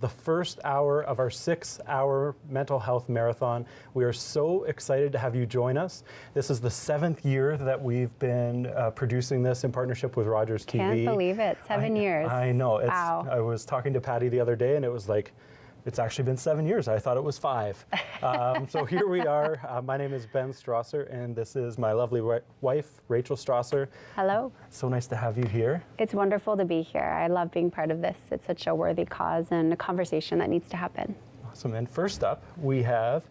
The first hour of our 6-hour mental health marathon. We are so excited to have you join us. This is the 7th year that we've been producing this in partnership with Rogers TV. Can't believe it, 7 years. I know. Wow. I was talking to Patty the other day and it was like, it's actually been 7 years. I thought it was 5. So here we are. My name is Ben Strasser, and this is my lovely wife, Rachel Strasser. Hello. So nice to have you here. It's wonderful to be here. I love being part of this. It's such a worthy cause and a conversation that needs to happen. Awesome. And first up, we have,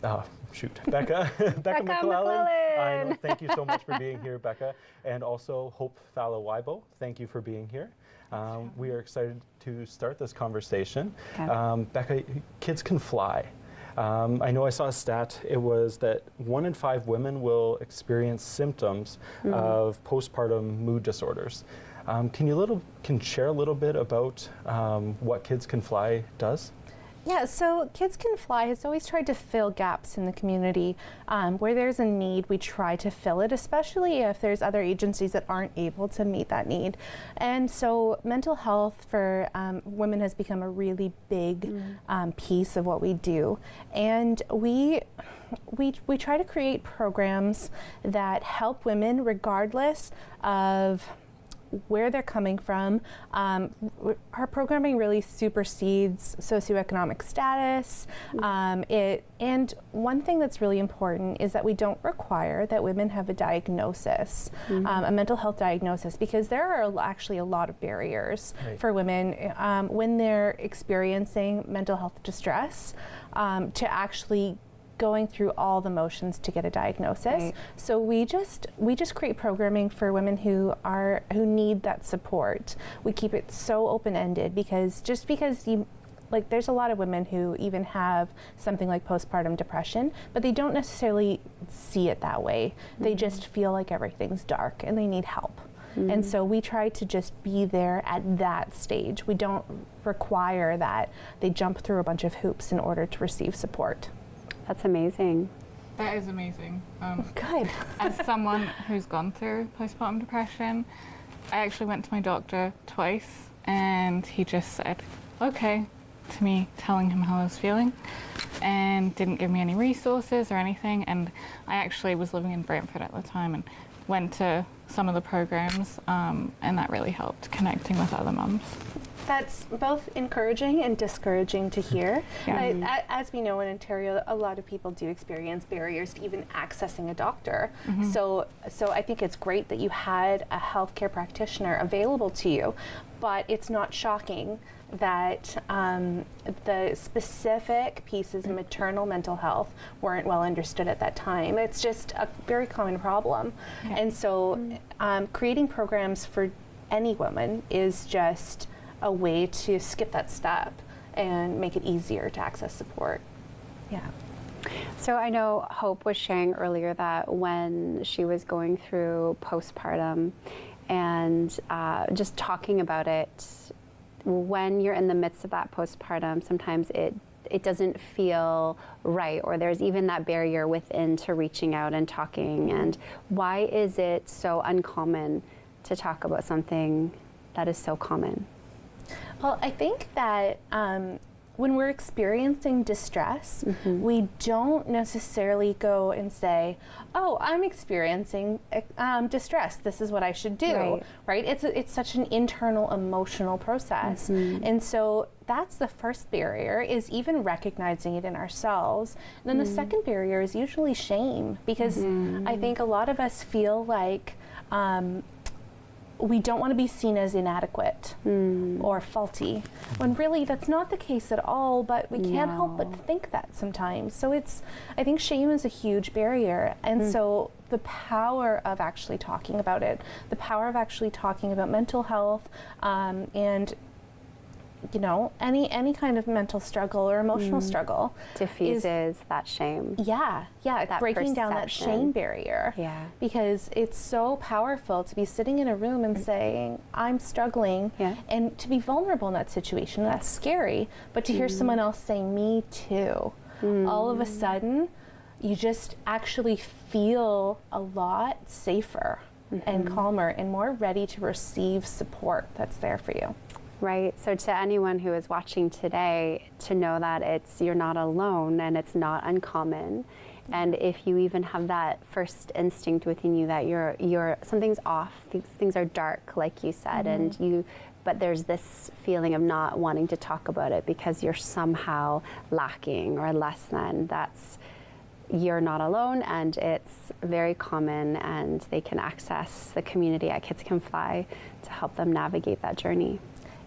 Becca. Becca McClellan. I know. Thank you so much for being here, Becca. And also Hope Fala-Weibo. Thank you for being here. We are excited to start this conversation. Okay. Becca, kids can fly. I know I saw a stat. It was that 1 in 5 women will experience symptoms of postpartum mood disorders. Can you share a little bit about what Kids Can Fly does? Yeah, so Kids Can Fly has always tried to fill gaps in the community. Where there's a need, we try to fill it, especially if there's other agencies that aren't able to meet that need. And so mental health for women has become a really big piece of what we do. And we try to create programs that help women regardless of where they're coming from. Our programming really supersedes socioeconomic status. And one thing that's really important is that we don't require that women have a diagnosis, a mental health diagnosis, because there are actually a lot of barriers for women when they're experiencing mental health distress to actually going through all the motions to get a diagnosis. Right. So we just create programming for women who need that support. We keep it so open-ended because there's a lot of women who even have something like postpartum depression, but they don't necessarily see it that way. They just feel like everything's dark and they need help. And so we try to just be there at that stage. We don't require that they jump through a bunch of hoops in order to receive support. That's amazing. That is amazing. Good. As someone who's gone through postpartum depression, I actually went to my doctor twice and he just said, okay, to me, telling him how I was feeling, and didn't give me any resources or anything. And I actually was living in Brantford at the time and went to some of the programs, and that really helped connecting with other mums. That's both encouraging and discouraging to hear. Yeah. As we know in Ontario, a lot of people do experience barriers to even accessing a doctor. So I think it's great that you had a healthcare practitioner available to you, but it's not shocking that the specific pieces of maternal mental health weren't well understood at that time. It's just a very common problem. Yeah. And so creating programs for any woman is just a way to skip that step and make it easier to access support. Yeah. So I know Hope was sharing earlier that when she was going through postpartum and just talking about it, when you're in the midst of that postpartum, sometimes it doesn't feel right, or there's even that barrier within to reaching out and talking. And why is it so uncommon to talk about something that is so common? Well, I think that when we're experiencing distress, we don't necessarily go and say, oh, I'm experiencing distress, this is what I should do, right? It's such an internal emotional process. And so that's the first barrier, is even recognizing it in ourselves. And then the second barrier is usually shame, because I think a lot of us feel like we don't want to be seen as inadequate or faulty, when really that's not the case at all, but we can't help but think that sometimes. So I think shame is a huge barrier. And so the power of actually talking about it, the power of actually talking about mental health, and any kind of mental struggle or emotional struggle diffuses that shame. Yeah, that breaking down that shame barrier. Yeah. Because it's so powerful to be sitting in a room and saying, I'm struggling, and to be vulnerable in that situation. That's scary, but to hear someone else say, me too, all of a sudden, you just actually feel a lot safer and calmer and more ready to receive support that's there for you. Right. So to anyone who is watching today, to know that you're not alone and it's not uncommon. And if you even have that first instinct within you that you're something's off, things are dark, like you said, but there's this feeling of not wanting to talk about it because you're somehow lacking or less than, you're not alone, and it's very common, and they can access the community at Kids Can Fly to help them navigate that journey.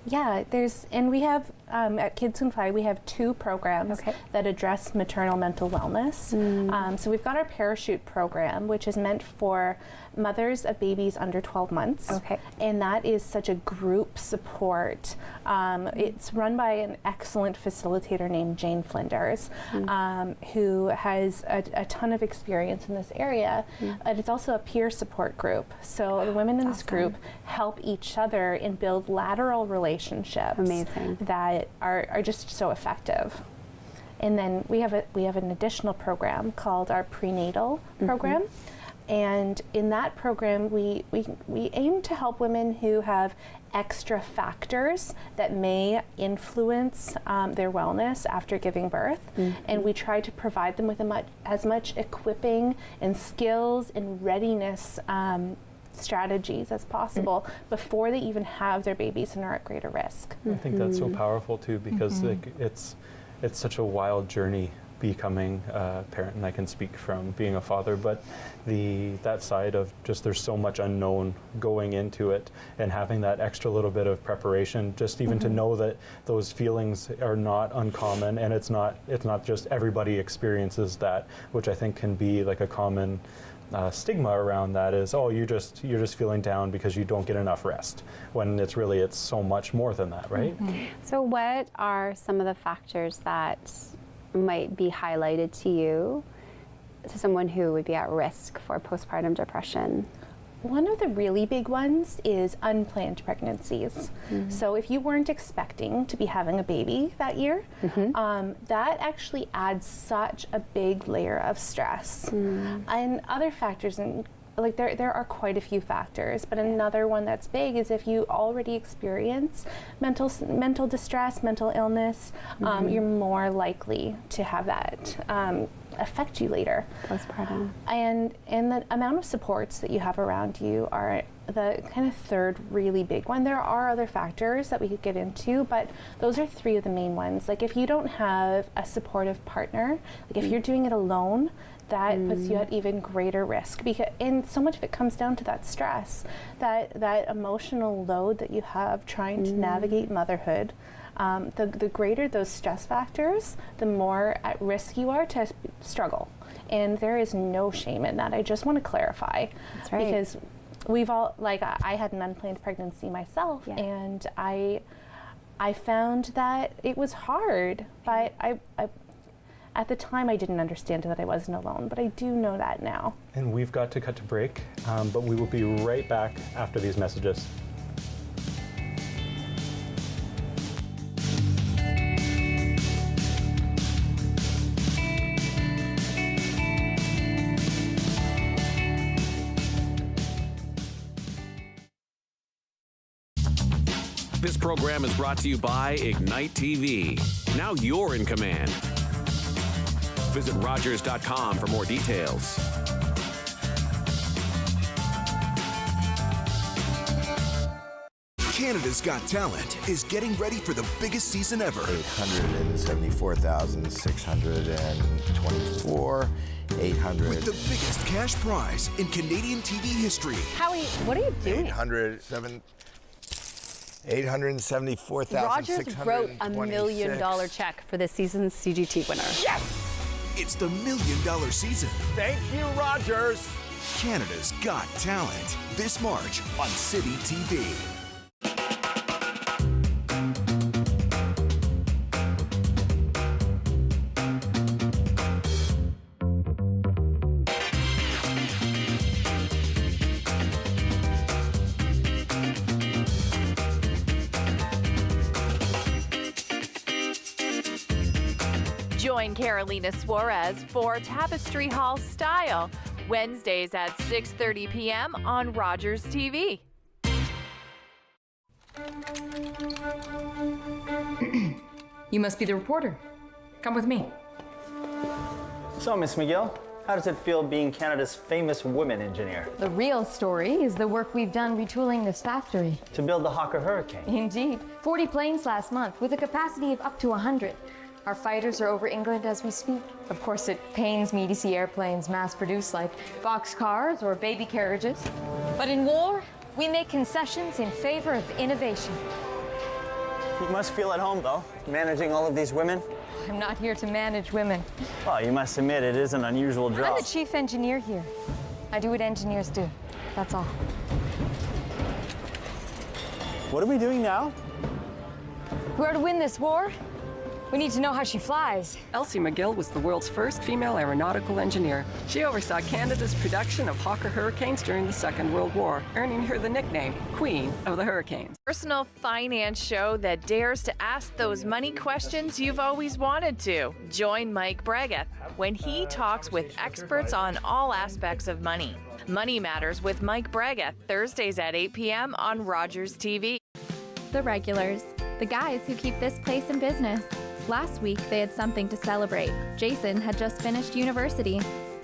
Yeah, we have, at Kids Can Fly, we have 2 programs that address maternal mental wellness. So we've got our Parachute program, which is meant for mothers of babies under 12 months. And that is such a group support. It's run by an excellent facilitator named Jane Flinders, who has a ton of experience in this area. And it's also a peer support group. So the women in this group help each other and build lateral relationships that are just so effective. And then we have an additional program called our prenatal program. And in that program, we aim to help women who have extra factors that may influence their wellness after giving birth. And we try to provide them with as much equipping and skills and readiness strategies as possible before they even have their babies and are at greater risk. I think that's so powerful too, because it's such a wild journey becoming a parent, and I can speak from being a father, but that side of just there's so much unknown going into it, and having that extra little bit of preparation, just even to know that those feelings are not uncommon, and it's not just everybody experiences that, which I think can be like a common stigma around that is, oh, you're just feeling down because you don't get enough rest, when it's so much more than that, right? So what are some of the factors that might be highlighted to you, to someone who would be at risk for postpartum depression? One of the really big ones is unplanned pregnancies. So if you weren't expecting to be having a baby that year, that actually adds such a big layer of stress. And other factors, like there are quite a few factors, but another one that's big is if you already experience mental distress, mental illness, you're more likely to have that affect you later. Postpartum. And the amount of supports that you have around you are the kind of third really big one. There are other factors that we could get into, but those are 3 of the main ones. Like if you don't have a supportive partner, like if you're doing it alone, that puts you at even greater risk, and so much of it comes down to that stress, that emotional load that you have trying to navigate motherhood. The greater those stress factors, the more at risk you are to struggle. And there is no shame in that. I just want to clarify. That's right. Because we've all, like I had an unplanned pregnancy myself, and I found that it was hard, but I at the time I didn't understand that I wasn't alone, but I do know that now. And we've got to cut to break, but we will be right back after these messages. This program is brought to you by Ignite TV. Now you're in command. Visit Rogers.com for more details. Canada's Got Talent is getting ready for the biggest season ever. 874,624, 800. With the biggest cash prize in Canadian TV history. Howie, what are you doing? 874,626. Rogers wrote $1 million check for this season's CGT winner. Yes! It's the $1 million season. Thank you, Rogers. Canada's Got Talent. This March on City TV. Join Carolina Suarez for Tapestry Hall Style, Wednesdays at 6:30 p.m. on Rogers TV. You must be the reporter. Come with me. So, Miss McGill, how does it feel being Canada's famous women engineer? The real story is the work we've done retooling this factory. To build the Hawker Hurricane? Indeed. 40 planes last month with a capacity of up to 100. Our fighters are over England as we speak. Of course, it pains me to see airplanes mass-produced like boxcars or baby carriages. But in war, we make concessions in favor of innovation. You must feel at home, though, managing all of these women. I'm not here to manage women. Well, you must admit it is an unusual job. I'm the chief engineer here. I do what engineers do. That's all. What are we doing now? We are to win this war. We need to know how she flies. Elsie McGill was the world's first female aeronautical engineer. She oversaw Canada's production of Hawker Hurricanes during the Second World War, earning her the nickname Queen of the Hurricanes. Personal finance show that dares to ask those money questions you've always wanted to. Join Mike Bregueth when he talks with experts on all aspects of money. Money Matters with Mike Bregueth, Thursdays at 8 p.m. on Rogers TV. The regulars, the guys who keep this place in business. Last week, they had something to celebrate. Jason had just finished university.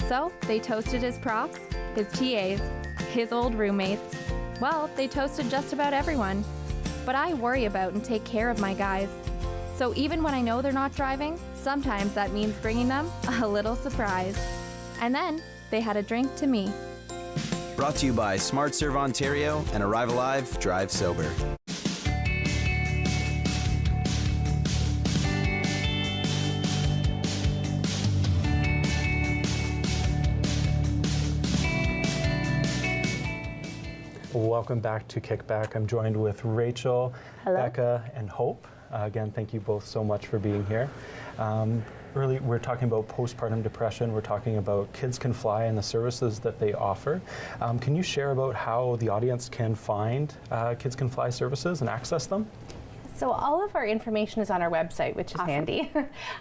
So they toasted his profs, his TAs, his old roommates. Well, they toasted just about everyone. But I worry about and take care of my guys. So even when I know they're not driving, sometimes that means bringing them a little surprise. And then they had a drink to me. Brought to you by Smart Serve Ontario and Arrive Alive, Drive Sober. Welcome back to KickBack. I'm joined with Rachel, Hello. Becca, and Hope. Again, thank you both so much for being here. Really, we're talking about postpartum depression. We're talking about Kids Can Fly and the services that they offer. Can you share about how the audience can find Kids Can Fly services and access them? So all of our information is on our website, which is handy,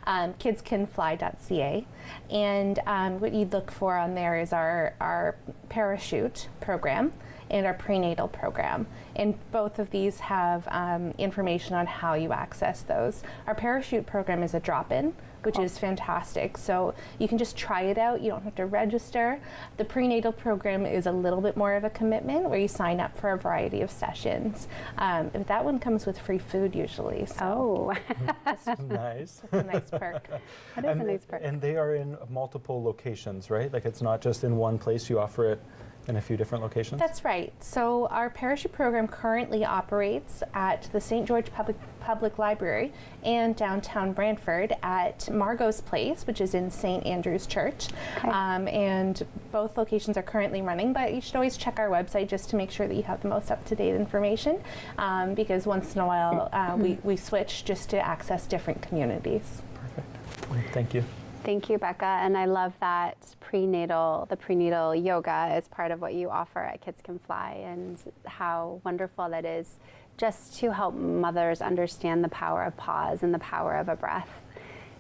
kidscanfly.ca. And what you'd look for on there is our parachute program and our prenatal program. And both of these have information on how you access those. Our parachute program is a drop-in, which is fantastic. So you can just try it out. You don't have to register. The prenatal program is a little bit more of a commitment where you sign up for a variety of sessions. But that one comes with free food usually. So Nice. It's a nice perk. That is a nice perk. And they are in multiple locations, right? Like it's not just in one place, you offer it in a few different locations? That's right. So our parachute program currently operates at the St. George Public Library and downtown Brantford at Margot's Place, which is in St. Andrew's Church. Okay. And both locations are currently running, but you should always check our website just to make sure that you have the most up-to-date information, because once in a while we switch just to access different communities. Perfect. Thank you. Thank you, Becca. And I love that the prenatal yoga is part of what you offer at Kids Can Fly, and how wonderful that is just to help mothers understand the power of pause and the power of a breath,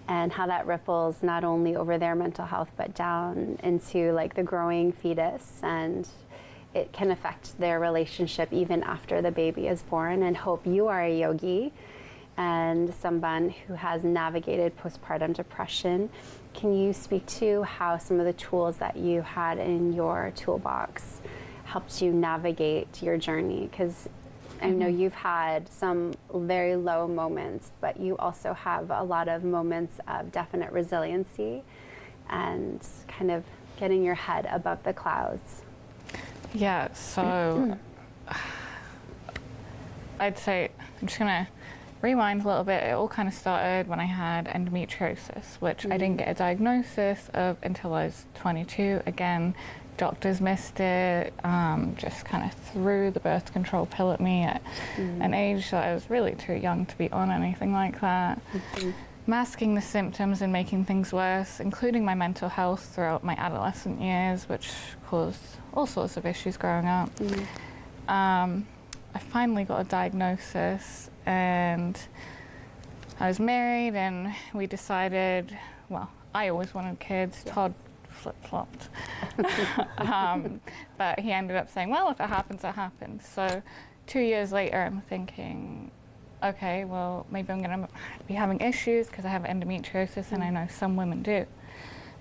and how that ripples not only over their mental health, but down into like the growing fetus, and it can affect their relationship even after the baby is born. And Hope, you are a yogi and someone who has navigated postpartum depression. Can you speak to how some of the tools that you had in your toolbox helped you navigate your journey? Because I know you've had some very low moments, but you also have a lot of moments of definite resiliency and kind of getting your head above the clouds. Yeah, so I'd say, I'm just gonna rewind a little bit. It all kind of started when I had endometriosis, which I didn't get a diagnosis of until I was 22. Again, doctors missed it, just kind of threw the birth control pill at me at an age that I was really too young to be on anything like that. Masking the symptoms and making things worse, including my mental health throughout my adolescent years, which caused all sorts of issues growing up. I finally got a diagnosis, and I was married, and we decided, well, I always wanted kids. Todd flip-flopped. But he ended up saying, well, if it happens, it happens. So 2 years later, I'm thinking, okay, well, maybe I'm going to be having issues because I have endometriosis, and I know some women do.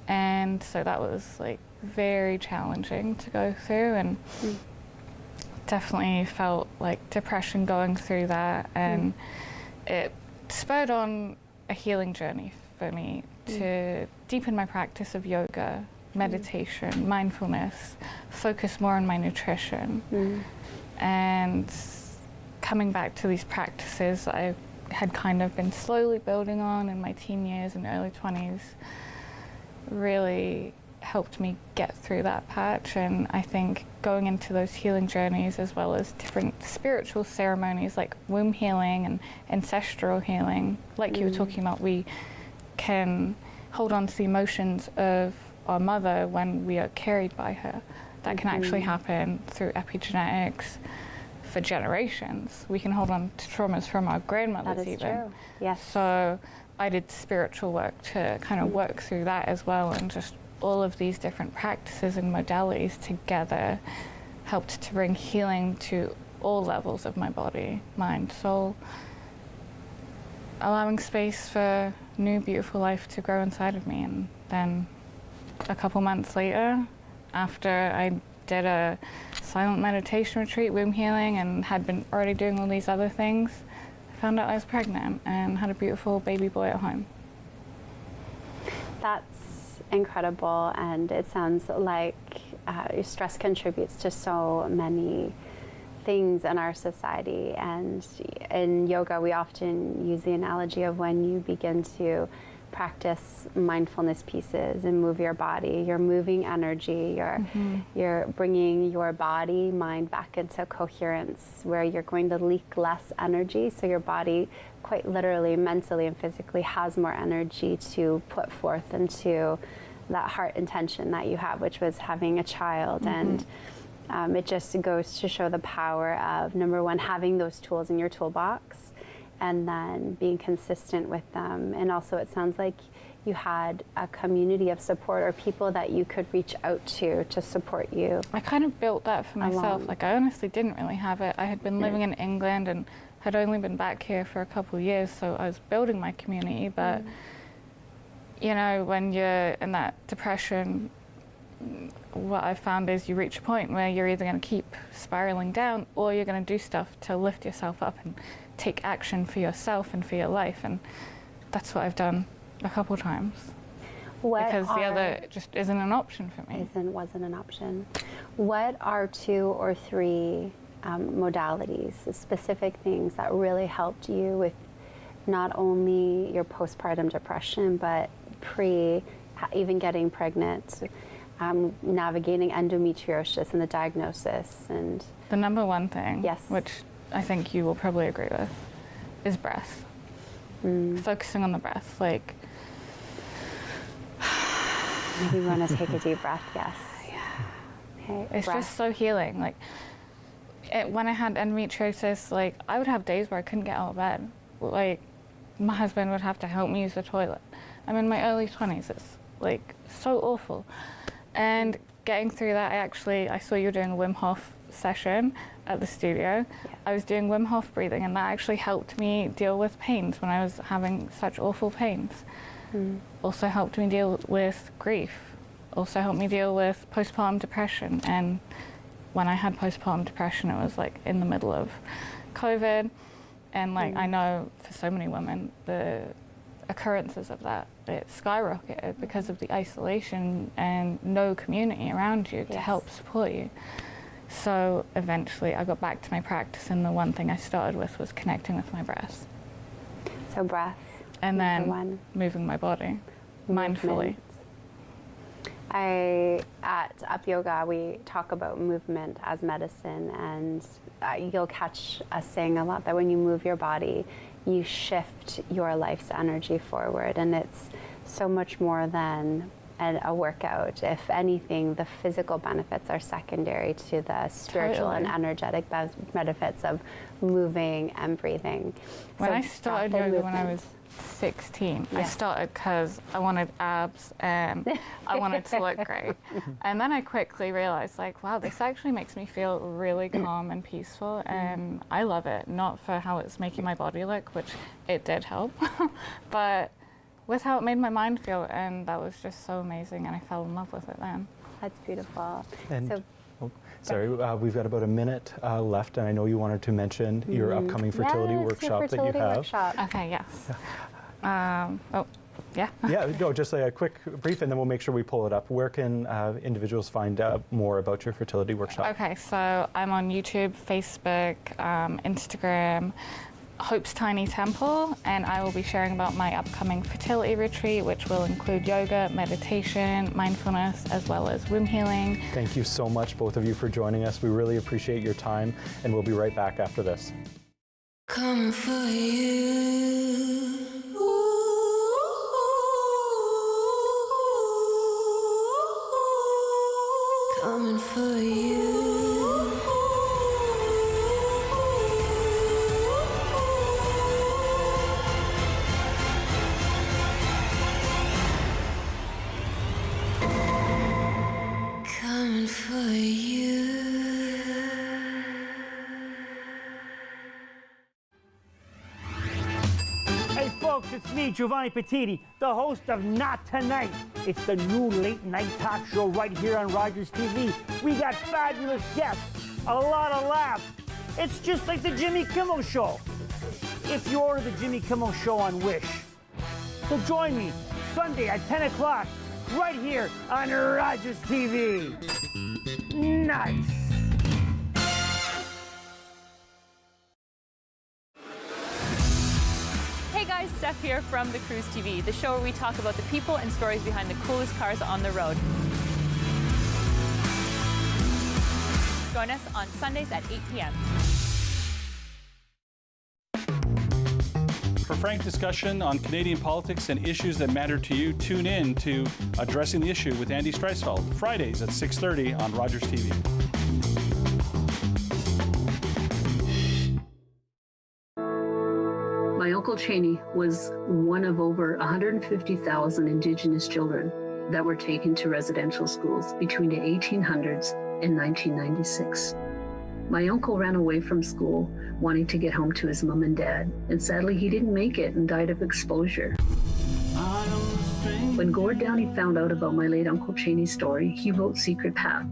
And so that was like very challenging to go through, and definitely felt like depression going through that, and it spurred on a healing journey for me to deepen my practice of yoga, meditation, mindfulness, focus more on my nutrition, and coming back to these practices I had kind of been slowly building on in my teen years and early 20s really helped me get through that patch. And I think going into those healing journeys, as well as different spiritual ceremonies like womb healing and ancestral healing, like you were talking about, we can hold on to the emotions of our mother when we are carried by her. That can actually happen through epigenetics for generations. We can hold on to traumas from our grandmothers. That is even. true. Yes. So I did spiritual work to kind of work through that as well, and just all of these different practices and modalities together helped to bring healing to all levels of my body, mind, soul, allowing space for new beautiful life to grow inside of me. And then a couple months later, after I did a silent meditation retreat, womb healing, and had been already doing all these other things, I found out I was pregnant and had a beautiful baby boy at home. That's incredible, and it sounds like stress contributes to so many things in our society. And in yoga, we often use the analogy of when you begin to practice mindfulness pieces and move your body, you're moving energy, you're bringing your body, mind back into coherence, where you're going to leak less energy, so your body quite literally, mentally and physically has more energy to put forth into that heart intention that you have, which was having a child. And it just goes to show the power of, number one, having those tools in your toolbox, and then being consistent with them. And also, it sounds like you had a community of support, or people that you could reach out to support you. I kind of built that for myself. Like, I honestly didn't really have it. I had been living in England and had only been back here for a couple of years, so I was building my community. But you know, when you're in that depression, what I found is you reach a point where you're either going to keep spiraling down, or you're going to do stuff to lift yourself up and take action for yourself and for your life. And that's what I've done a couple times. Because the other just isn't an option for me. Wasn't an option. What are 2 or 3 modalities, specific things that really helped you with not only your postpartum depression, but even getting pregnant, navigating endometriosis and the diagnosis? And the number one thing, which I think you will probably agree with, is breath. Focusing on the breath. Like, maybe you want to take a deep breath. Yes. Okay. It's just so healing. Like, when I had endometriosis, like, I would have days where I couldn't get out of bed. Like, my husband would have to help me use the toilet. I'm in my early 20s. It's like so awful. And getting through that, I saw you doing a Wim Hof session at the studio. I was doing Wim Hof breathing, and that actually helped me deal with pains when I was having such awful pains. Also helped me deal with grief. Also helped me deal with postpartum depression. And when I had postpartum depression, it was like in the middle of COVID. And like, I know for so many women, the occurrences of that, it skyrocketed because of the isolation and no community around you to help support you. So eventually I got back to my practice, and the one thing I started with was connecting with my breath. So breath. And then moving my body mindfully. At Up Yoga, we talk about movement as medicine, and you'll catch us saying a lot that when you move your body, you shift your life's energy forward, and it's so much more than a workout. If anything, the physical benefits are secondary to the spiritual and energetic benefits of moving and breathing. When I started yoga when I was 16. I started because I wanted abs and I wanted to look great. And then I quickly realized, like, wow, this actually makes me feel really calm and peaceful, and I love it. Not for how it's making my body look, which it did help, but with how it made my mind feel, and that was just so amazing, and I fell in love with it then. That's beautiful. And So, sorry, we've got about a minute left, and I know you wanted to mention your upcoming fertility workshop that you have. Workshop. Okay, yes. Yeah. Yeah, no, just a quick brief, and then we'll make sure we pull it up. Where can individuals find out more about your fertility workshop? Okay, so I'm on YouTube, Facebook, Instagram, Hope's Tiny Temple, and I will be sharing about my upcoming fertility retreat, which will include yoga, meditation, mindfulness, as well as womb healing. Thank you so much, both of you, for joining us. We really appreciate your time, and we'll be right back after this. Coming for you. Coming for you. Coming for you. Hey folks, it's me, Giovanni Petiti, the host of Not Tonight. It's the new late night talk show right here on Rogers TV. We got fabulous guests, a lot of laughs. It's just like the Jimmy Kimmel Show. If you order the Jimmy Kimmel Show on Wish. So join me Sunday at 10 o'clock right here on Rogers TV. Nice. Hey guys, Steph here from The Cruise TV, the show where we talk about the people and stories behind the coolest cars on the road. Join us on Sundays at 8 p.m. For frank discussion on Canadian politics and issues that matter to you, tune in to Addressing the Issue with Andy Streisfeld, Fridays at 6:30 on Rogers TV. My Uncle Cheney was one of over 150,000 Indigenous children that were taken to residential schools between the 1800s and 1996. My uncle ran away from school wanting to get home to his mom and dad, and sadly he didn't make it and died of exposure. When Gord Downey found out about my late Uncle Cheney's story, he wrote Secret Path,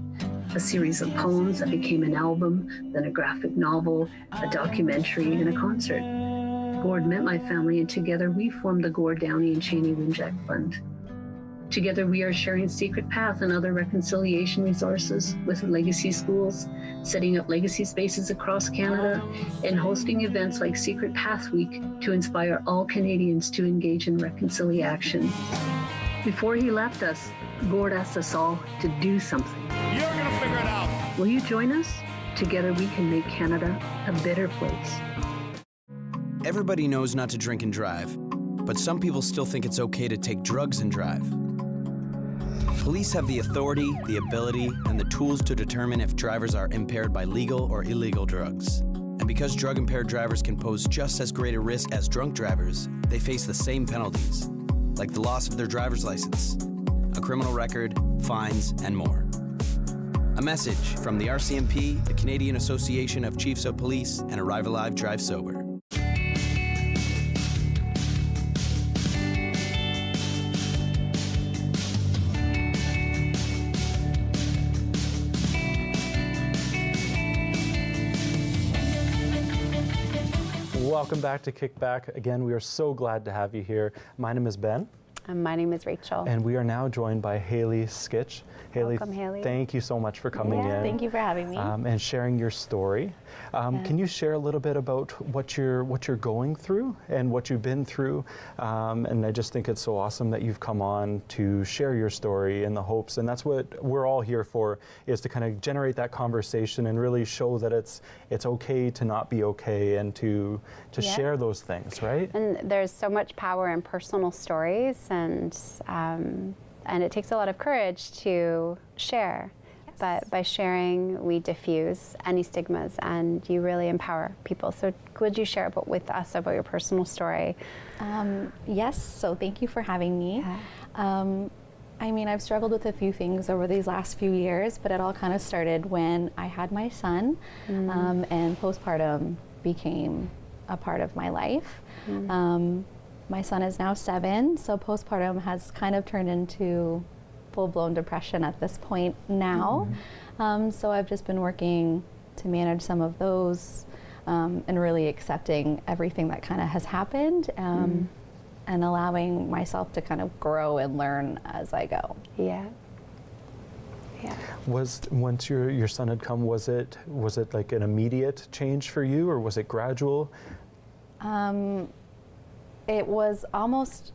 a series of poems that became an album, then a graphic novel, a documentary, and a concert. Gord met my family, and together we formed the Gord Downey and Cheney Winjack Fund. Together we are sharing Secret Path and other reconciliation resources with legacy schools, setting up legacy spaces across Canada, and hosting events like Secret Path Week to inspire all Canadians to engage in reconciliation. Before he left us, Gord asked us all to do something. You're gonna figure it out. Will you join us? Together we can make Canada a better place. Everybody knows not to drink and drive, but some people still think it's okay to take drugs and drive. Police have the authority, the ability, and the tools to determine if drivers are impaired by legal or illegal drugs. And because drug-impaired drivers can pose just as great a risk as drunk drivers, they face the same penalties, like the loss of their driver's license, a criminal record, fines, and more. A message from the RCMP, the Canadian Association of Chiefs of Police, and Arrive Alive, Drive Sober. Welcome back to KickBack. Again, we are so glad to have you here. My name is Ben. And my name is Rachel. And we are now joined by Haley Skitch. Haley, Welcome, Haley. Thank you so much for coming in. Thank you for having me. And sharing your story. Can you share a little bit about what you're going through and what you've been through? And I just think it's so awesome that you've come on to share your story in the hopes, and that's what we're all here for, is to kind of generate that conversation and really show that it's okay to not be okay, and to share those things, right? And there's so much power in personal stories, and it takes a lot of courage to share. But by sharing, we diffuse any stigmas, and you really empower people. So could you share with us about your personal story? Yes, so thank you for having me. I mean, I've struggled with a few things over these last few years, but it all kind of started when I had my son, and postpartum became a part of my life. My son is now 7, so postpartum has kind of turned into full-blown depression at this point now. So I've just been working to manage some of those, and really accepting everything that kind of has happened, and allowing myself to kind of grow and learn as I go. Yeah. Was once your son had come, was it like an immediate change for you, or was it gradual? It was almost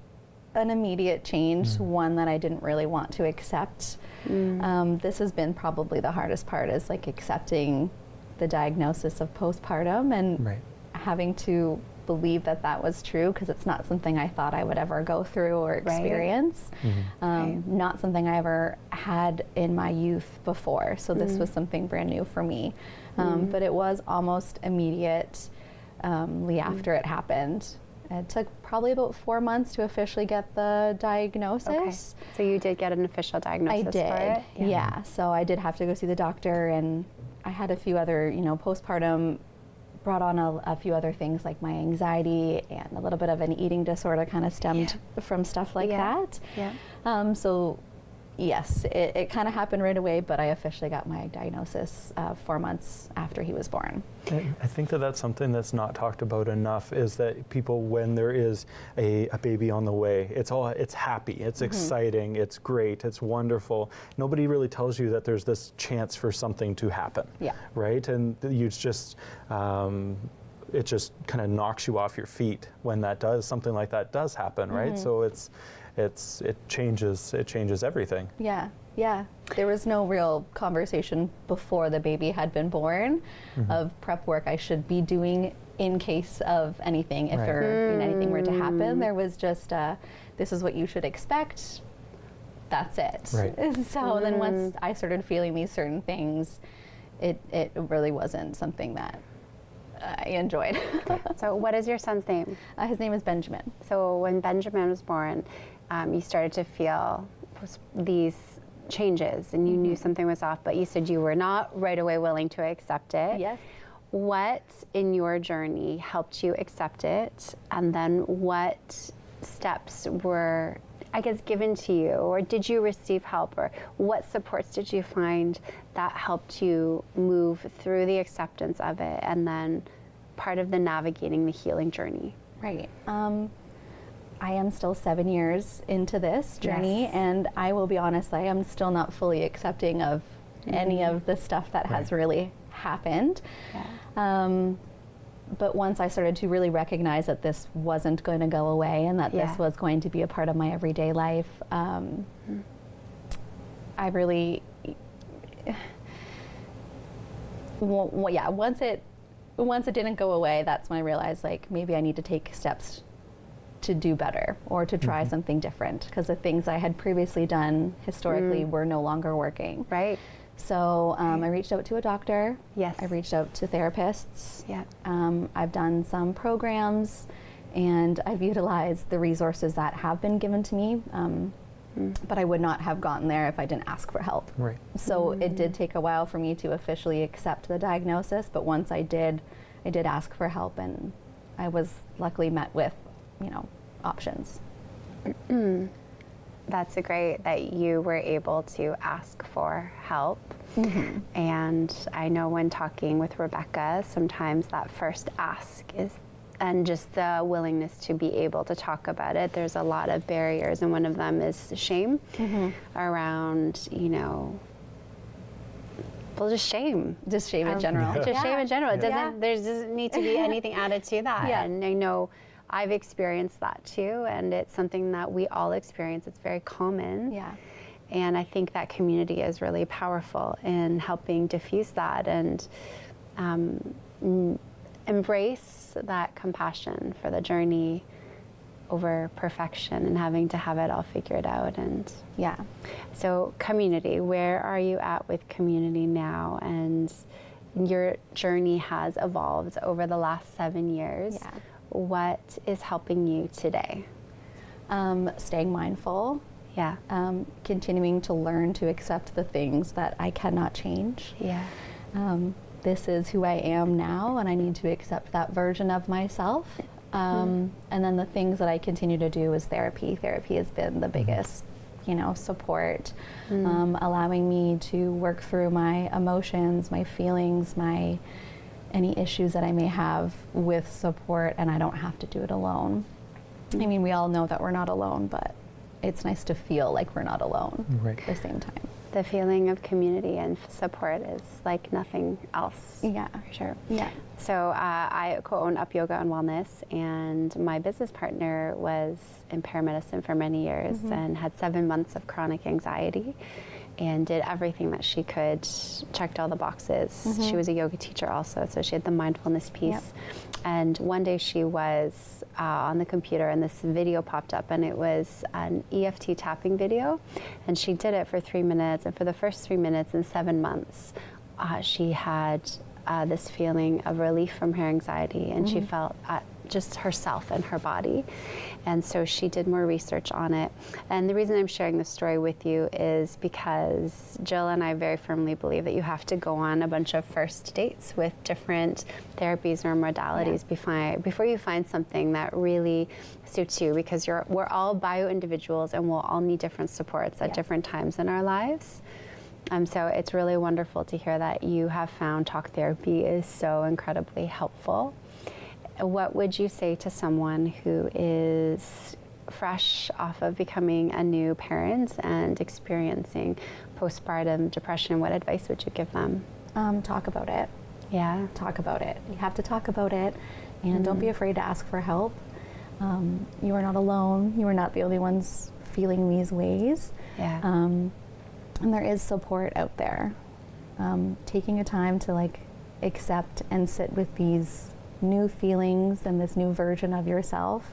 an immediate change, one that I didn't really want to accept. This has been probably the hardest part, is like accepting the diagnosis of postpartum and having to believe that that was true, because it's not something I thought I would ever go through or experience. Not something I ever had in my youth before, so this was something brand new for me. But it was almost immediately after it happened. It took probably about 4 months to officially get the diagnosis. Okay. So you did get an official diagnosis I did, for it? yeah. So I did have to go see the doctor, and I had a few other, postpartum brought on a few other things, like my anxiety and a little bit of an eating disorder kind of stemmed from stuff like that. So yes, it kind of happened right away, but I officially got my diagnosis 4 months after he was born. I think that's something that's not talked about enough, is that people, when there is a baby on the way, it's happy, it's exciting, it's great, it's wonderful. Nobody really tells you that there's this chance for something to happen, right? And you just, it just kind of knocks you off your feet when something like that does happen, right? So it changes everything. Yeah. There was no real conversation before the baby had been born of prep work I should be doing in case of anything, if anything were to happen. There was just, this is what you should expect. That's it. Right. So then once I started feeling these certain things, it really wasn't something that I enjoyed. So what is your son's name? His name is Benjamin. So when Benjamin was born, you started to feel these changes, and you knew something was off, but you said you were not right away willing to accept it. Yes. What in your journey helped you accept it, and then what steps were, I guess, given to you, or did you receive help, or what supports did you find that helped you move through the acceptance of it, and then part of the navigating the healing journey? Right. I am still 7 years into this journey, and I will be honest, I am still not fully accepting of any of the stuff that has really happened. But once I started to really recognize that this wasn't going to go away, and that this was going to be a part of my everyday life, I really, once it didn't go away, that's when I realized, like, maybe I need to take steps to do better, or to try something different, because the things I had previously done historically were no longer working. Right. So I reached out to a doctor. Yes. I reached out to therapists. Yeah. I've done some programs, and I've utilized the resources that have been given to me, but I would not have gotten there if I didn't ask for help. Right. So it did take a while for me to officially accept the diagnosis, but once I did ask for help, and I was luckily met with options. That's great that you were able to ask for help. And I know when talking with Rebecca, sometimes that first ask is, and just the willingness to be able to talk about it, there's a lot of barriers, and one of them is shame around, well, just shame. Just shame in general. Just shame in general. It doesn't, there doesn't need to be anything added to that. And I know I've experienced that too, and it's something that we all experience. It's very common. And I think that community is really powerful in helping diffuse that and embrace that compassion for the journey over perfection and having to have it all figured out. And yeah, so community, where are you at with community now? And your journey has evolved over the last 7 years. Yeah. What is helping you today? Staying mindful. Yeah. Continuing to learn to accept the things that I cannot change. Yeah. This is who I am now, and I need to accept that version of myself. And then the things that I continue to do is therapy. Therapy has been the biggest, support, allowing me to work through my emotions, my feelings, any issues that I may have with support, and I don't have to do it alone. I mean, we all know that we're not alone, but it's nice to feel like we're not alone at the same time. The feeling of community and support is like nothing else. Yeah, for sure. Yeah. So I co-own Up Yoga and Wellness, and my business partner was in paramedicine for many years and had 7 months of chronic anxiety and did everything that she could, checked all the boxes. She was a yoga teacher also, so she had the mindfulness piece. Yep. And one day she was on the computer and this video popped up, and it was an EFT tapping video, and she did it for 3 minutes, and for the first 3 minutes in 7 months, she had this feeling of relief from her anxiety, and she felt just herself and her body. And so she did more research on it. And the reason I'm sharing this story with you is because Jill and I very firmly believe that you have to go on a bunch of first dates with different therapies or modalities before you find something that really suits you, because we're all bio individuals and we'll all need different supports at different times in our lives. So it's really wonderful to hear that you have found talk therapy is so incredibly helpful. What would you say to someone who is fresh off of becoming a new parent and experiencing postpartum depression? What advice would you give them? Talk about it. Yeah. Talk about it. You have to talk about it, and don't be afraid to ask for help. You are not alone. You are not the only ones feeling these ways. Yeah. And there is support out there. Taking a time to accept and sit with these new feelings and this new version of yourself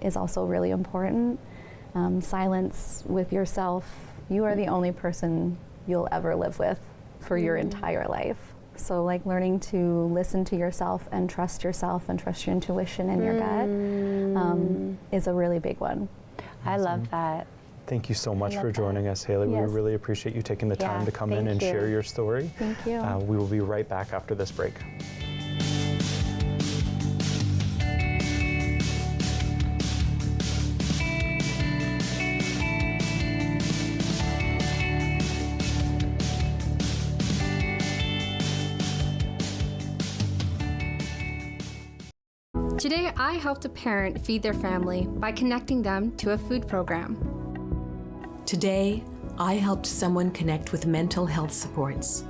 is also really important. Silence with yourself. You are the only person you'll ever live with for your entire life. So learning to listen to yourself and trust your intuition and your gut is a really big one. I love that. Thank you so much for joining us, Haley. Yes. We really appreciate you taking the time to come in and share your story. Thank you. We will be right back after this break. Today, I helped a parent feed their family by connecting them to a food program. Today, I helped someone connect with mental health supports.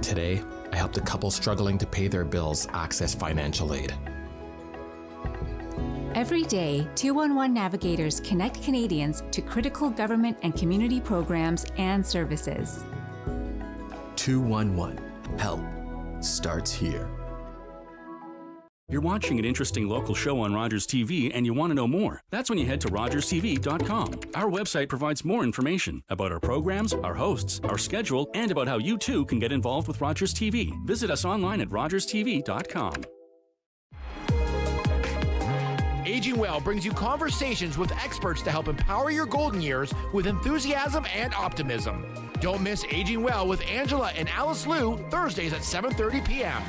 Today, I helped a couple struggling to pay their bills access financial aid. Every day, 211 navigators connect Canadians to critical government and community programs and services. 211. Help starts here. You're watching an interesting local show on Rogers TV and you want to know more. That's when you head to rogerstv.com. Our website provides more information about our programs, our hosts, our schedule, and about how you too can get involved with Rogers TV. Visit us online at rogerstv.com. Aging Well brings you conversations with experts to help empower your golden years with enthusiasm and optimism. Don't miss Aging Well with Angela and Alice Liu, Thursdays at 7:30 p.m.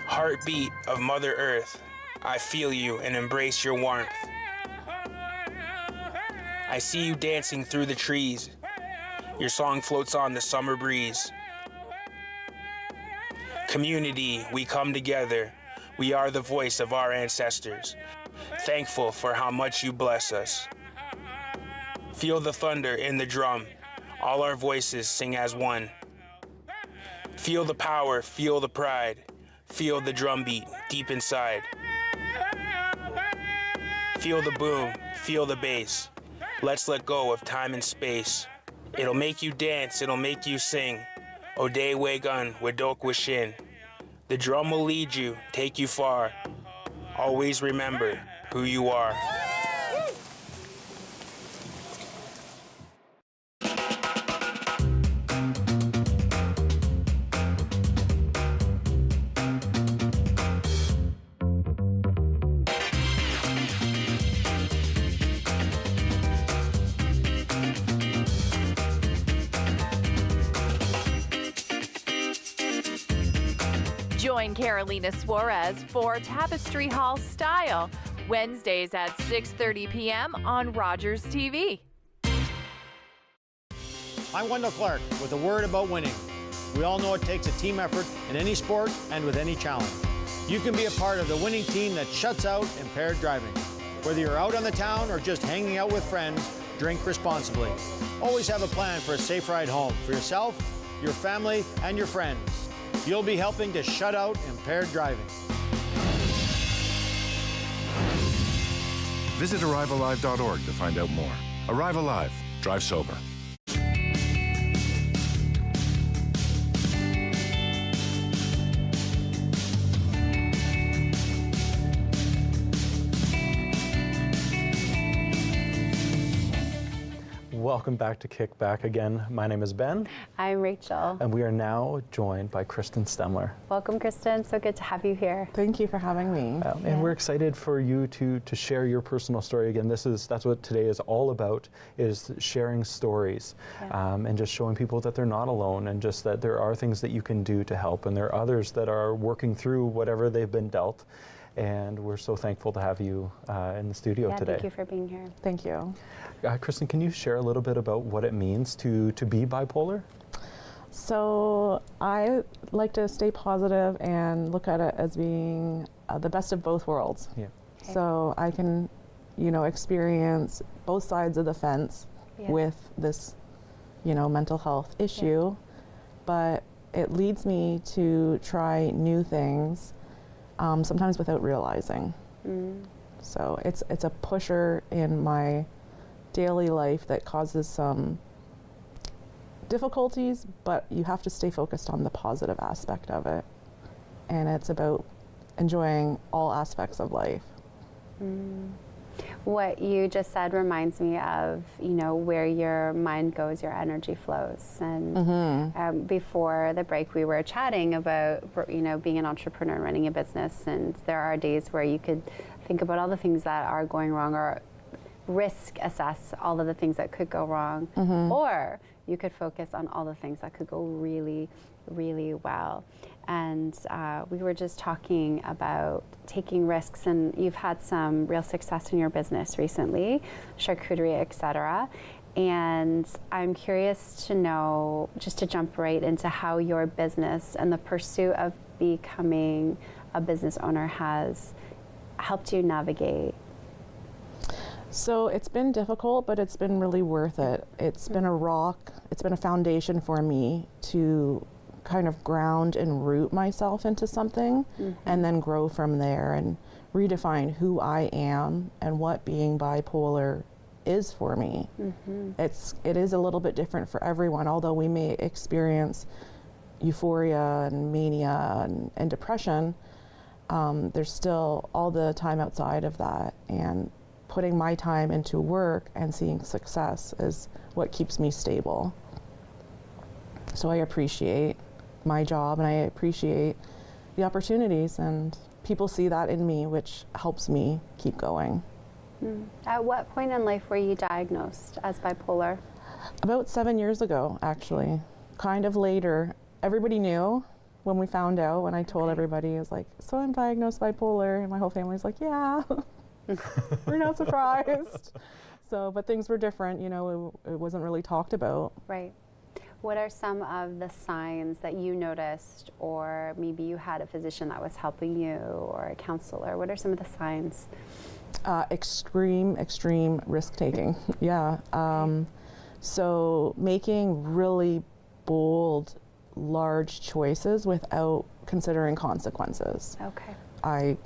Heartbeat of Mother Earth, I feel you and embrace your warmth. I see you dancing through the trees. Your song floats on the summer breeze. Community, we come together. We are the voice of our ancestors. Thankful for how much you bless us. Feel the thunder in the drum. All our voices sing as one. Feel the power, feel the pride. Feel the drumbeat deep inside. Feel the boom, feel the bass. Let's let go of time and space. It'll make you dance, it'll make you sing. Ode Wegun, Wedok Wishin. The drum will lead you, take you far. Always remember who you are. Join Carolina Suarez for Tapestry Hall Style, Wednesdays at 6:30 p.m. on Rogers TV. I'm Wendell Clark with a word about winning. We all know it takes a team effort in any sport and with any challenge. You can be a part of the winning team that shuts out impaired driving. Whether you're out on the town or just hanging out with friends, drink responsibly. Always have a plan for a safe ride home for yourself, your family, and your friends. You'll be helping to shut out impaired driving. Visit ArriveAlive.org to find out more. Arrive Alive. Drive sober. Welcome back to KickBack again. My name is Ben. I'm Rachel. And we are now joined by Kristen Stemler. Welcome, Kristen. So good to have you here. Thank you for having me. And we're excited for you to share your personal story again. That's what today is all about, is sharing stories and just showing people that they're not alone and just that there are things that you can do to help. And there are others that are working through whatever they've been dealt. And we're so thankful to have you in the studio today. Thank you for being here. Thank you. Kristen, can you share a little bit about what it means to be bipolar? So I like to stay positive and look at it as being the best of both worlds. Yeah. Okay. So I can, experience both sides of the fence with this, mental health issue, but it leads me to try new things. Sometimes without realizing. So it's a pusher in my daily life that causes some difficulties, but you have to stay focused on the positive aspect of it. And it's about enjoying all aspects of life. What you just said reminds me of, where your mind goes, your energy flows. And before the break, we were chatting about, being an entrepreneur and running a business. And there are days where you could think about all the things that are going wrong or risk assess all of the things that could go wrong. Or you could focus on all the things that could go really, really well. And we were just talking about taking risks, and you've had some real success in your business recently, charcuterie, etc. And I'm curious to know, just to jump right into how your business and the pursuit of becoming a business owner has helped you navigate. So it's been difficult, but it's been really worth it. It's been a rock, it's been a foundation for me to kind of ground and root myself into something and then grow from there and redefine who I am and what being bipolar is for me. It is a little bit different for everyone, although we may experience euphoria and mania and depression. There's still all the time outside of that, and putting my time into work and seeing success is what keeps me stable. So I appreciate my job and I appreciate the opportunities, and people see that in me, which helps me keep going. At what point in life were you diagnosed as bipolar? About 7 years ago, actually. Kind of later. Everybody knew when we found out, when I told everybody, I was like, so I'm diagnosed bipolar, and my whole family's like, yeah. We're not surprised. So, but things were different, it wasn't really talked about. Right. What are some of the signs that you noticed, or maybe you had a physician that was helping you, or a counselor? What are some of the signs? Extreme risk-taking, yeah. So making really bold, large choices without considering consequences. Okay.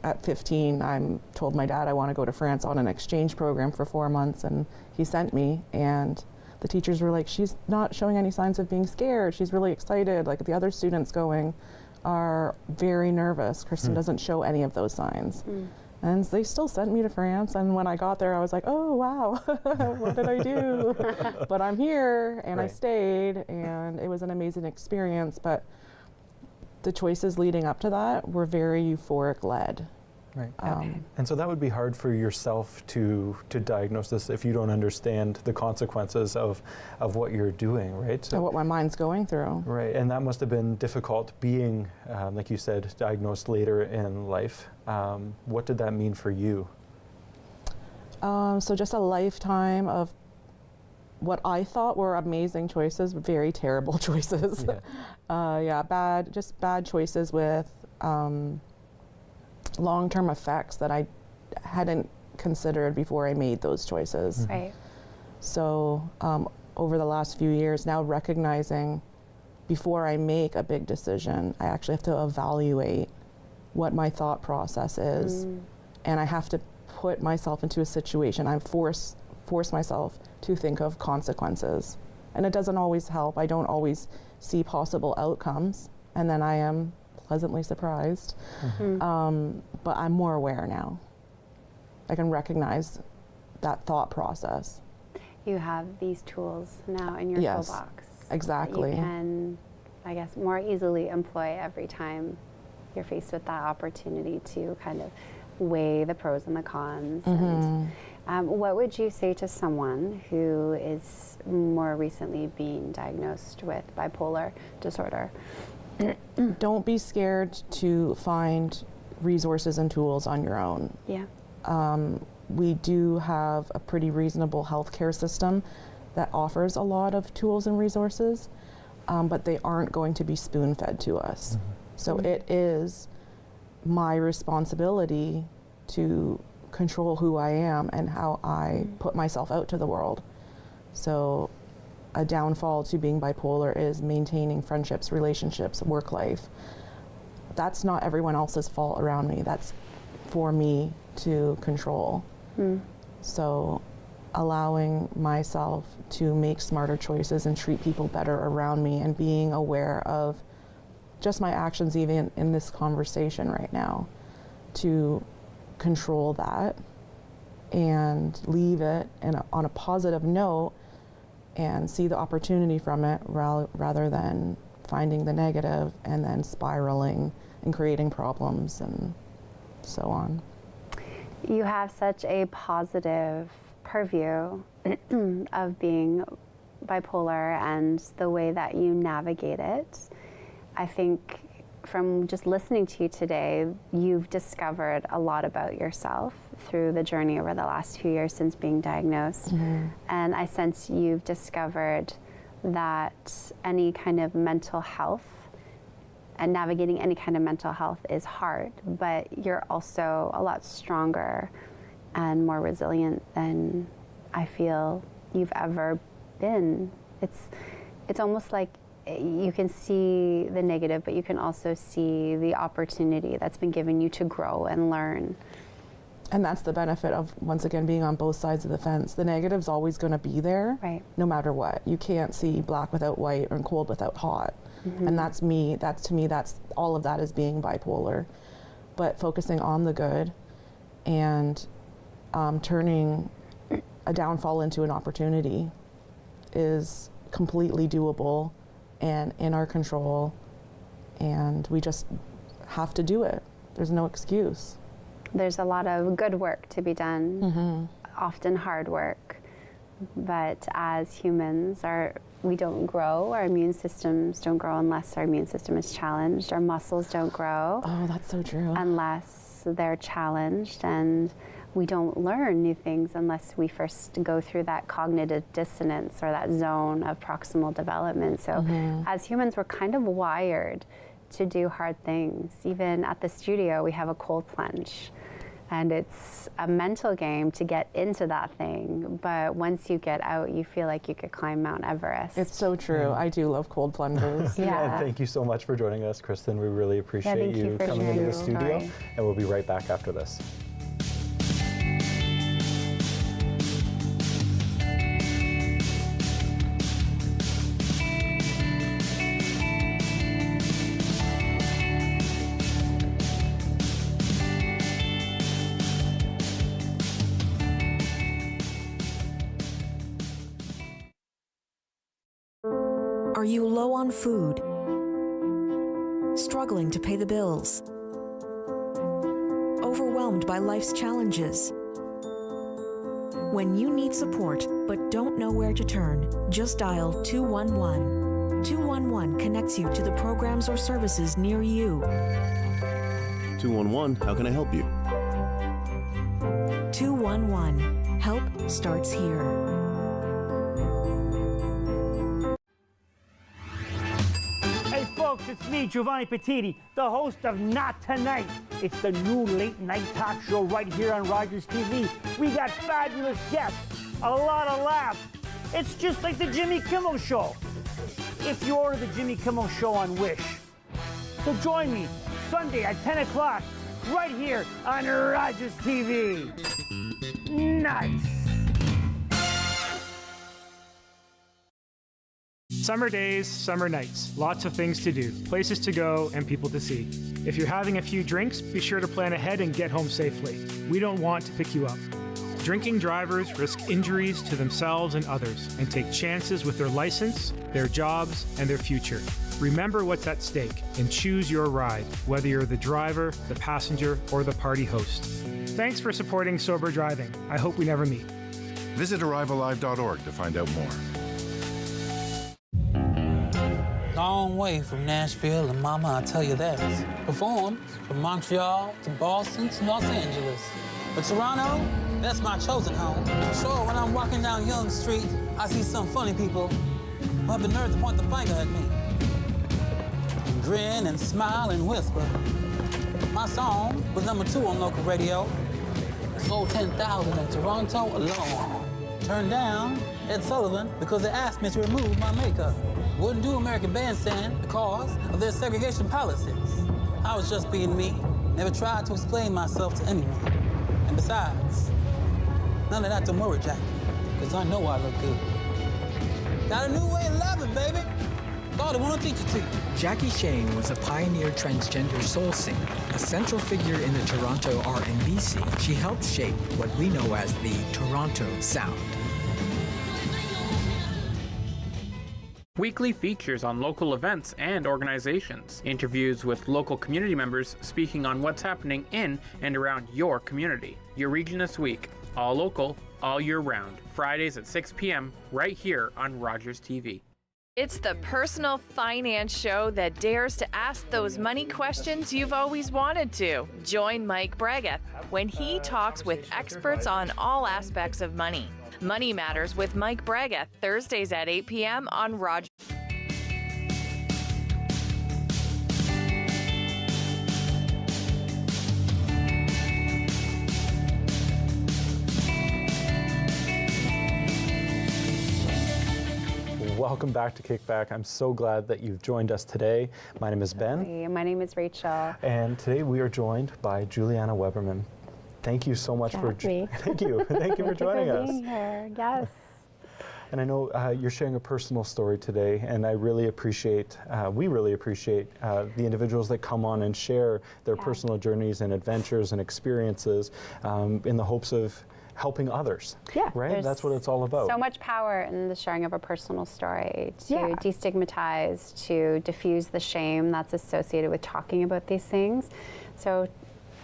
At 15, I told my dad I want to go to France on an exchange program for 4 months, and he sent me, and the teachers were like, she's not showing any signs of being scared. She's really excited. Like the other students going are very nervous. Kristen doesn't show any of those signs. And they still sent me to France. And when I got there, I was like, oh, wow, what did I do? But I'm here, and I stayed, and it was an amazing experience. But the choices leading up to that were very euphoric led. Right. And so that would be hard for yourself to diagnose this if you don't understand the consequences of what you're doing, right? So what my mind's going through. Right. And that must have been difficult being, like you said, diagnosed later in life. What did that mean for you? So just a lifetime of what I thought were amazing choices, very terrible choices. Bad choices with long-term effects that I hadn't considered before I made those choices. Right. So over the last few years, now recognizing before I make a big decision, I actually have to evaluate what my thought process is, and I have to put myself into a situation. I force myself to think of consequences, and it doesn't always help. I don't always see possible outcomes, and then I am pleasantly surprised. But I'm more aware now. I can recognize that thought process. You have these tools now in your toolbox. Exactly. That you can, I guess, more easily employ every time you're faced with that opportunity to kind of weigh the pros and the cons. And what would you say to someone who is more recently being diagnosed with bipolar disorder? Don't be scared to find resources and tools on your own. Yeah. We do have a pretty reasonable healthcare system that offers a lot of tools and resources, but they aren't going to be spoon-fed to us. So it is my responsibility to control who I am and how I put myself out to the world. So a downfall to being bipolar is maintaining friendships, relationships, work life. That's not everyone else's fault around me. That's for me to control. So allowing myself to make smarter choices and treat people better around me, and being aware of just my actions even in this conversation right now, to control that and leave it on a positive note and see the opportunity from it rather than finding the negative and then spiraling and creating problems and so on. You have such a positive purview of being bipolar and the way that you navigate it. I think from just listening to you today, you've discovered a lot about yourself through the journey over the last few years since being diagnosed. And I sense you've discovered that any kind of mental health and navigating any kind of mental health is hard, but you're also a lot stronger and more resilient than I feel you've ever been. It's almost like you can see the negative, but you can also see the opportunity that's been given you to grow and learn. And that's the benefit of, once again, being on both sides of the fence. The negative's always going to be there, no matter what. You can't see black without white or cold without hot. And that's me. That's, to me, that's all of that is being bipolar. But focusing on the good and turning a downfall into an opportunity is completely doable and in our control, and we just have to do it. There's no excuse. There's a lot of good work to be done, often hard work, but as humans, we don't grow, our immune systems don't grow unless our immune system is challenged, our muscles don't grow. Oh, that's so true. Unless they're challenged, and we don't learn new things unless we first go through that cognitive dissonance or that zone of proximal development. So as humans, we're kind of wired to do hard things. Even at the studio, we have a cold plunge. And it's a mental game to get into that thing. But once you get out, you feel like you could climb Mount Everest. It's so true. I do love cold plunges. And thank you so much for joining us, Kristen. We really appreciate you coming into the studio. And we'll be right back after this. Are you low on food? Struggling to pay the bills? Overwhelmed by life's challenges? When you need support but don't know where to turn, just dial 211. 211 connects you to the programs or services near you. 211, how can I help you? 211, help starts here. Hey folks, it's me, Giovanni Petiti, the host of Not Tonight. It's the new late night talk show right here on Rogers TV. We got fabulous guests, a lot of laughs. It's just like the Jimmy Kimmel Show. If you order the Jimmy Kimmel Show on Wish. So join me Sunday at 10 o'clock right here on Rogers TV. Nice. Summer days, summer nights, lots of things to do, places to go, and people to see. If you're having a few drinks, be sure to plan ahead and get home safely. We don't want to pick you up. Drinking drivers risk injuries to themselves and others and take chances with their license, their jobs, and their future. Remember what's at stake and choose your ride, whether you're the driver, the passenger, or the party host. Thanks for supporting sober driving. I hope we never meet. Visit arrivealive.org to find out more. Long way from Nashville, and mama, I tell you that. Performed from Montreal to Boston to Los Angeles. But Toronto, that's my chosen home. Sure, when I'm walking down Yonge Street, I see some funny people who have the nerve to point the finger at me. And grin and smile and whisper. My song was #2 on local radio. Sold 10,000 in Toronto alone. Turned down Ed Sullivan because they asked me to remove my makeup. Wouldn't do American Bandstand because of their segregation policies. I was just being me. Never tried to explain myself to anyone. And besides, none of that to worry, Jackie, because I know I look good. Got a new way of loving, baby. Thought I want to teach it to you. Jackie Shane was a pioneer transgender soul singer, a central figure in the Toronto R&B scene. She helped shape what we know as the Toronto sound. Weekly features on local events and organizations. Interviews with local community members speaking on what's happening in and around your community. Your region this week. All local, all year round. Fridays at 6 p.m. right here on Rogers TV. It's the personal finance show that dares to ask those money questions you've always wanted to. Join Mike Bregueth when he talks with experts on all aspects of money. Money Matters with Mike Bregueth, Thursdays at 8 p.m. on Rogers. Welcome back to KickBack. I'm so glad that you've joined us today. My name is Ben. Hi, my name is Rachel. And today we are joined by Juliana Weberman. Thank you so much for thank you for joining us. Being here. Yes. And I know you're sharing a personal story today, and I really appreciate, we really appreciate the individuals that come on and share their personal journeys and adventures and experiences in the hopes of helping others. Yeah. Right? That's what it's all about. So much power in the sharing of a personal story to destigmatize, to diffuse the shame that's associated with talking about these things. So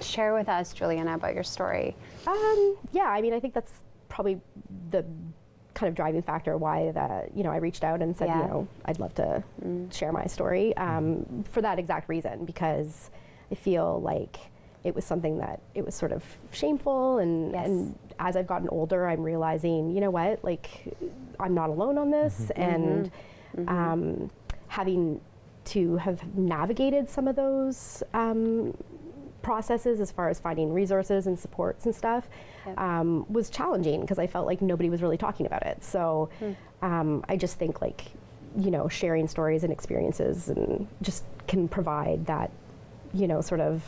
share with us, Juliana, about your story. Yeah, I mean, I think that's probably the kind of driving factor why I reached out and said, I'd love to share my story for that exact reason, because I feel like it was something that it was sort of shameful, and as I've gotten older, I'm realizing, you know what, like, I'm not alone on this, and having to have navigated some of those processes as far as finding resources and supports and stuff was challenging, because I felt like nobody was really talking about it. So I just think, like, sharing stories and experiences and just can provide that, sort of,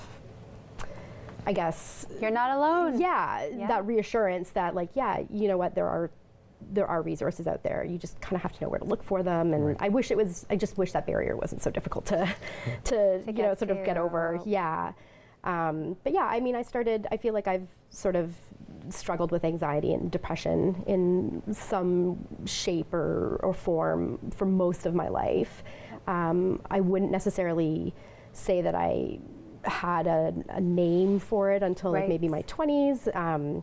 I guess, you're not alone. Yeah, that reassurance that, like, you know what, there are resources out there. You just kind of have to know where to look for them. And I just wish that barrier wasn't so difficult to sort of get over. Yeah. But yeah, I mean, I feel like I've sort of struggled with anxiety and depression in some shape or form for most of my life. I wouldn't necessarily say that I had a name for it until like maybe my 20s,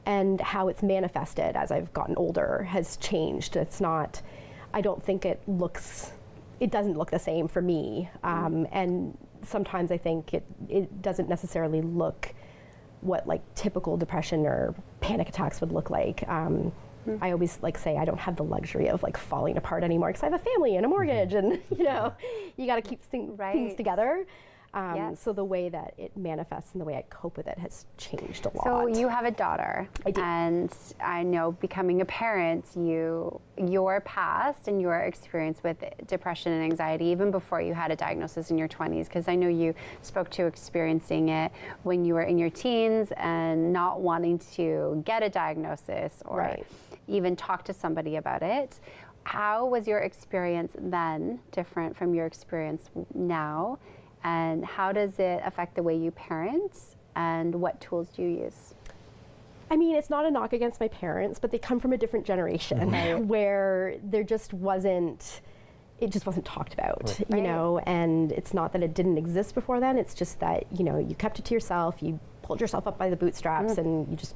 and how it's manifested as I've gotten older has changed. It's not, I don't think it doesn't look the same for me, and sometimes I think it doesn't necessarily look what like typical depression or panic attacks would look like. I always like say I don't have the luxury of like falling apart anymore because I have a family and a mortgage, and you know, you got to keep things together. So the way that it manifests and the way I cope with it has changed a lot. So you have a daughter, I do. And I know becoming a parent, your past and your experience with depression and anxiety, even before you had a diagnosis in your 20s, because I know you spoke to experiencing it when you were in your teens and not wanting to get a diagnosis or even talk to somebody about it. How was your experience then different from your experience now? And how does it affect the way you parent, and what tools do you use? I mean, it's not a knock against my parents, but they come from a different generation where it just wasn't talked about, you know, and it's not that it didn't exist before then, it's just that, you know, you kept it to yourself, you pulled yourself up by the bootstraps and you just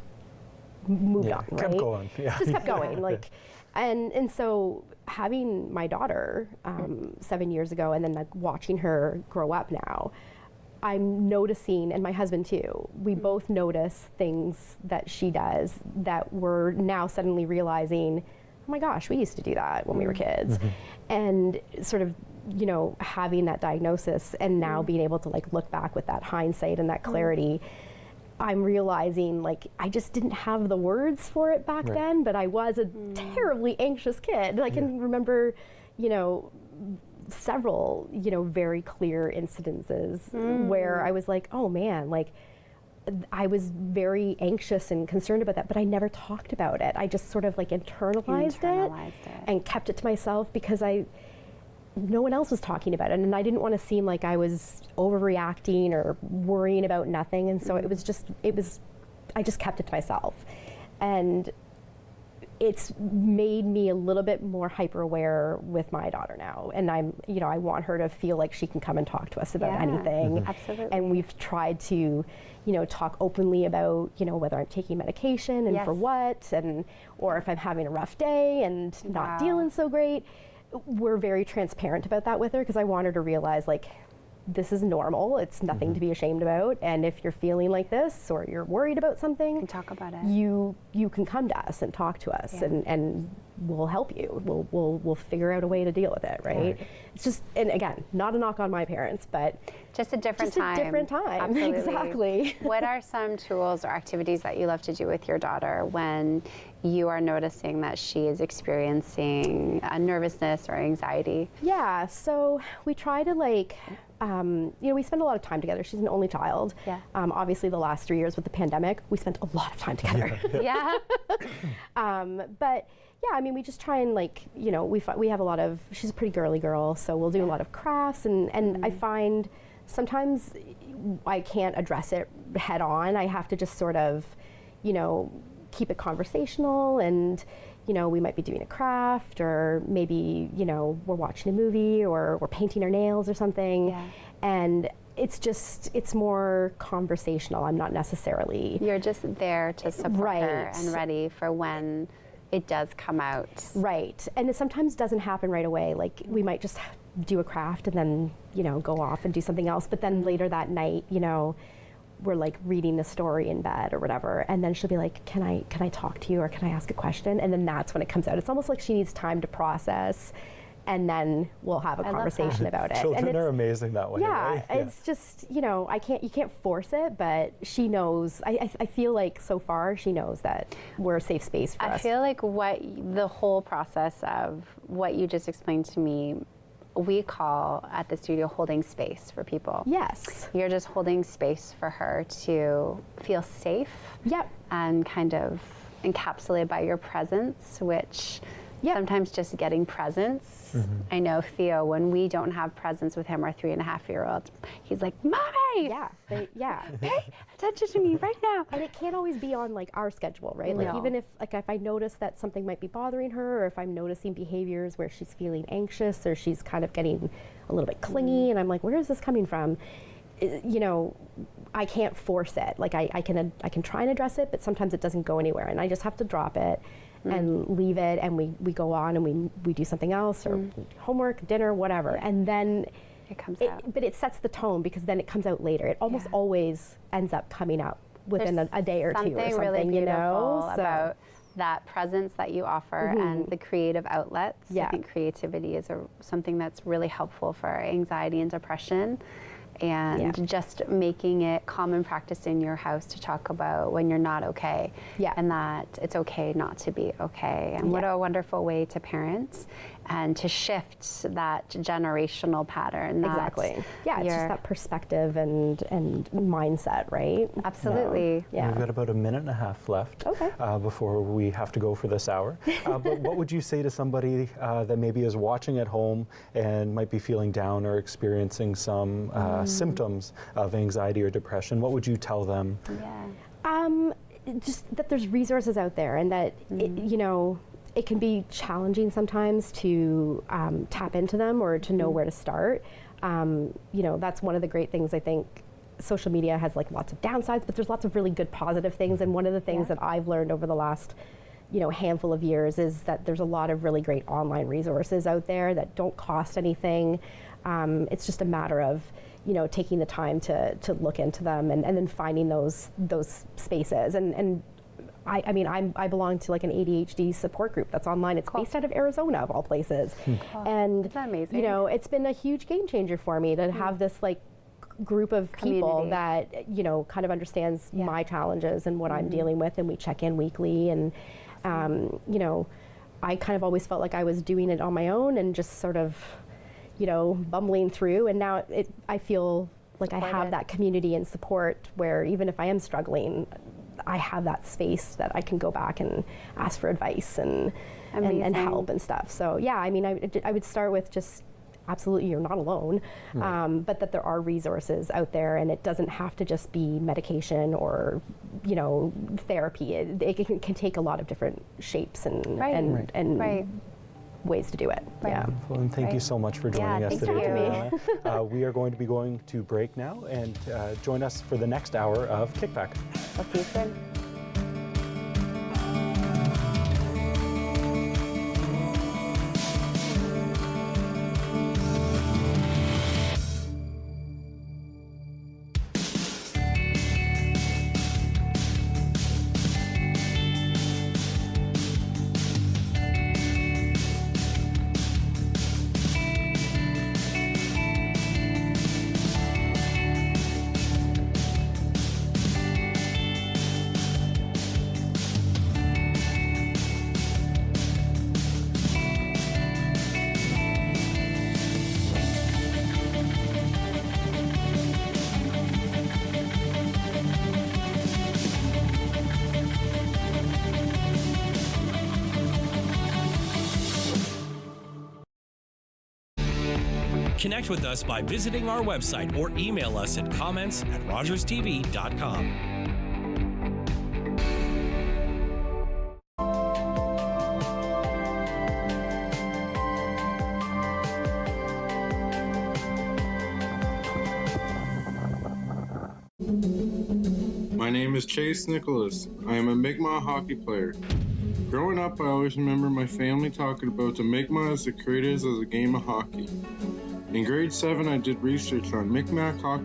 moved on, right? Kept going, Just kept going, like, and so having my daughter 7 years ago and then like watching her grow up now, I'm noticing, and my husband too, we both notice things that she does that we're now suddenly realizing, oh my gosh, we used to do that when we were kids. And sort of, you know, having that diagnosis and now being able to like look back with that hindsight and that clarity, I'm realizing like I just didn't have the words for it back then, but I was a terribly anxious kid. I can remember, you know, several, you know, very clear incidences where I was like, oh man, like I was very anxious and concerned about that, but I never talked about it. I just sort of like internalized it and kept it to myself because no one else was talking about it, and I didn't want to seem like I was overreacting or worrying about nothing, and so I just kept it to myself. And it's made me a little bit more hyper aware with my daughter now, and I want her to feel like she can come and talk to us about anything. Absolutely. And we've tried to, you know, talk openly about, you know, whether I'm taking medication and for what, or if I'm having a rough day and not dealing so great. We're very transparent about that with her because I want her to realize like this is normal. It's nothing to be ashamed about. And if you're feeling like this or you're worried about something, can talk about it. You can come to us and talk to us, and we'll help you. We'll figure out a way to deal with it, right? It's just, and again, not a knock on my parents, but just a different time. A different time. Absolutely. Exactly. What are some tools or activities that you love to do with your daughter when you are noticing that she is experiencing nervousness or anxiety? Yeah, so we try to like, you know, we spend a lot of time together. She's an only child. Yeah. Obviously the last 3 years with the pandemic, we spent a lot of time together. But yeah, I mean, we just try and like, you know, we have a lot of, she's a pretty girly girl, so we'll do a lot of crafts, and I find sometimes I can't address it head on. I have to just sort of, you know, keep it conversational, and, you know, we might be doing a craft, or maybe, you know, we're watching a movie, or we're painting our nails or something. And it's more conversational. I'm not necessarily. You're just there to support her and ready for when it does come out. Right. And it sometimes doesn't happen right away. Like we might just do a craft and then, you know, go off and do something else. But then later that night, you know, we're like reading the story in bed or whatever. And then she'll be like, can I talk to you, or can I ask a question? And then that's when it comes out. It's almost like she needs time to process, and then we'll have a conversation about it. Children are amazing that way. Yeah, right? It's just, you know, you can't force it, but she knows. I feel like so far she knows that we're a safe space for us. I feel like the whole process of what you just explained to me, we call at the studio holding space for people. Yes. You're just holding space for her to feel safe. Yep. And kind of encapsulated by your presence, which Sometimes just getting presents. I know Theo, when we don't have presents with him, our 3.5-year-old, he's like, Mommy! Pay attention to me right now. And it can't always be on like our schedule, right? Like even if I notice that something might be bothering her, or if I'm noticing behaviors where she's feeling anxious or she's kind of getting a little bit clingy, and I'm like, where is this coming from? You know, I can't force it. Like I can try and address it, but sometimes it doesn't go anywhere, and I just have to drop it and leave it, and we go on and we do something else, or homework, dinner, whatever, and then it comes out. But it sets the tone, because then it comes out later. It almost always ends up coming out within a day or two or something, really beautiful, you know? about that presence that you offer and the creative outlets. Yeah. I think creativity is something that's really helpful for anxiety and depression. And just making it common practice in your house to talk about when you're not okay, and that it's okay not to be okay. And what a wonderful way to parent and to shift that generational pattern. Exactly. Yeah, it's just that perspective and mindset, right? Absolutely. Yeah. We've got about 1.5 minutes left before we have to go for this hour. But what would you say to somebody that maybe is watching at home and might be feeling down or experiencing some symptoms of anxiety or depression? What would you tell them? Just that there's resources out there, and that you know, it can be challenging sometimes to tap into them or to know where to start. You know, that's one of the great things. I think social media has like lots of downsides, but there's lots of really good positive things. And one of the things that I've learned over the last handful of years is that there's a lot of really great online resources out there that don't cost anything. It's just a matter of taking the time to look into them and then finding those spaces. And I mean, I belong to like an ADHD support group that's online. It's based out of Arizona, of all places. And that's amazing. It's been a huge game changer for me to have this like group of people that kind of understands my challenges and what I'm dealing with, and we check in weekly. And I kind of always felt like I was doing it on my own and just sort of bumbling through, and now I feel like I have that community and support where even if I am struggling, I have that space that I can go back and ask for advice and help and stuff. So yeah, I mean, I would start with just absolutely you're not alone, but that there are resources out there, and it doesn't have to just be medication or therapy. It can take a lot of different shapes and ways to do it. Yeah. Well, and thank you so much for joining us today. We are going to be going to break now, and join us for the next hour of KickBack. We'll see you soon. Connect with us by visiting our website or email us at comments@rogerstv.com. My name is Chase Nicholas. I am a Mi'kmaq hockey player. Growing up, I always remember my family talking about the Mi'kmaq as the creators of the game of hockey. In grade 7, I did research on Mi'kmaq hockey